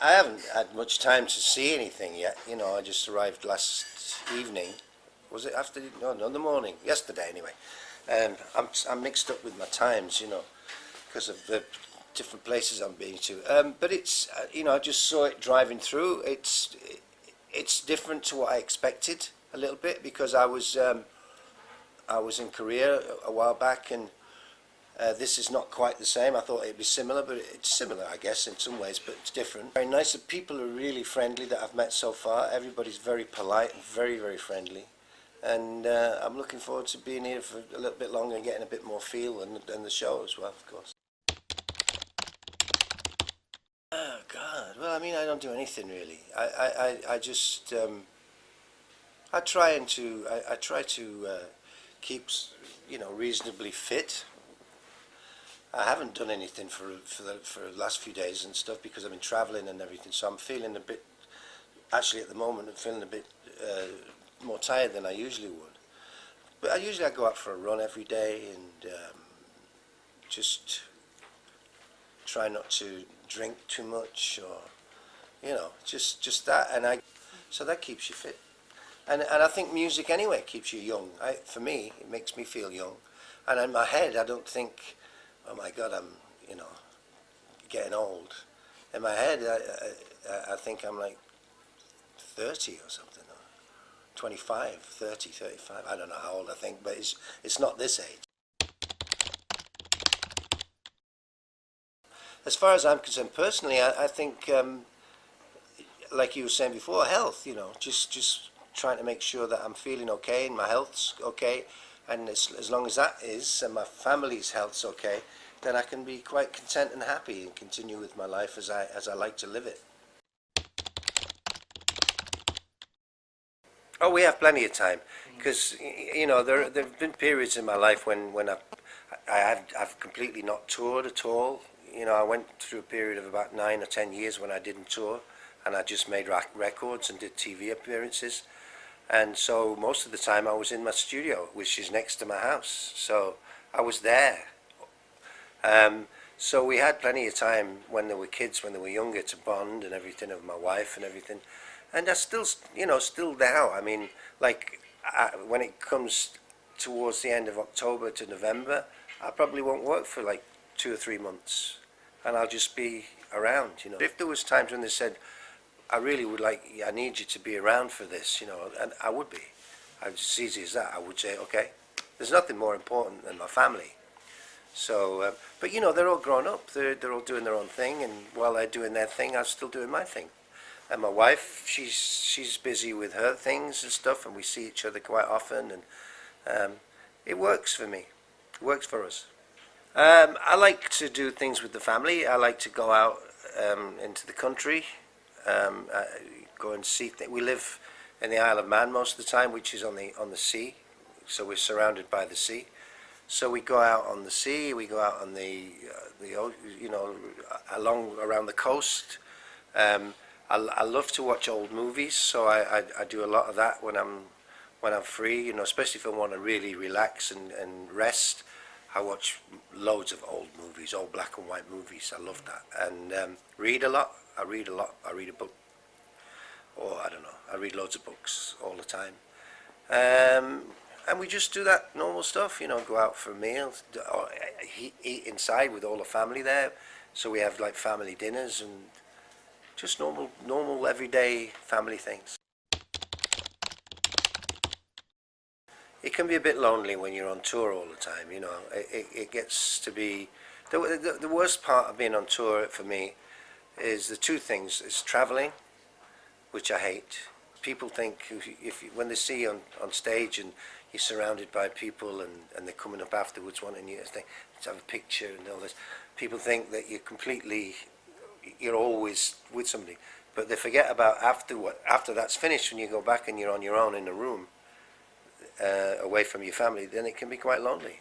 I haven't had much time to see anything yet. You know, I just arrived last evening. Was it after? No, the morning. Yesterday, anyway. And I'm mixed up with my times, you know, because of the different places I'm being to. But it's, you know, I just saw it driving through. It's different to what I expected a little bit, because I was in Korea a while back, and this is not quite the same. I thought it'd be similar, but it's similar, I guess, in some ways, but it's different. Very nice. The people are really friendly that I've met so far. Everybody's very polite and very, very friendly. And I'm looking forward to being here for a little bit longer and getting a bit more feel, and the show as well, of course. Oh, God. Well, I mean, I don't do anything really. I just, I try to keep, you know, reasonably fit. I haven't done anything for the last few days and stuff, because I've been travelling and everything. So I'm feeling a bit. Actually, at the moment, I'm feeling a bit more tired than I usually would. But I go out for a run every day, and just try not to drink too much, or you know, just that. So that keeps you fit. And I think music anyway keeps you young. For me, it makes me feel young. And in my head, I don't think, oh my God, I'm, you know, getting old. In my head, I think I'm like 30 or something, or 25, 30, 35. I don't know how old I think, but it's not this age. As far as I'm concerned, personally, I think, like you were saying before, health, you know, just trying to make sure that I'm feeling okay and my health's okay. And as long as that is, and my family's health's okay, then I can be quite content and happy and continue with my life as I like to live it. Oh, we have plenty of time, because you know there've been periods in my life when I've completely not toured at all. You know, I went through a period of about 9 or 10 years when I didn't tour, and I just made records and did TV appearances. And so most of the time I was in my studio, which is next to my house. So I was there. So we had plenty of time when they were kids, when they were younger, to bond and everything, of my wife and everything. And I still, you know, still now. I mean, like, when it comes towards the end of October to November, I probably won't work for like 2 or 3 months. And I'll just be around, you know. If there was times when they said, I really would like, I need you to be around for this, you know, and I would be. It's as easy as that. I would say, okay, there's nothing more important than my family. So, but you know, they're all grown up. They're all doing their own thing, and while they're doing their thing, I'm still doing my thing. And my wife, she's busy with her things and stuff, and we see each other quite often, and it works for me. It works for us. I like to do things with the family. I like to go out into the country. Go and see things. We live in the Isle of Man most of the time, which is on the sea, so we're surrounded by the sea. So we go out on the sea. We go out on the you know, around the coast. I love to watch old movies, so I do a lot of that when I'm free. You know, especially if I want to really relax and rest. I watch loads of old movies, old black and white movies. I love that, and read a lot. I read a lot. I read a book, or I don't know. I read loads of books all the time, and we just do that normal stuff. You know, go out for meals, or eat inside with all the family there. So we have like family dinners and just normal everyday family things. It can be a bit lonely when you're on tour all the time, you know. It gets to be... The worst part of being on tour for me is the two things. It's traveling, which I hate. People think when they see you on stage and you're surrounded by people, and they're coming up afterwards wanting you to have a picture and all this, people think that you're always with somebody. But they forget about after that's finished, when you go back and you're on your own in a room, away from your family, then it can be quite lonely.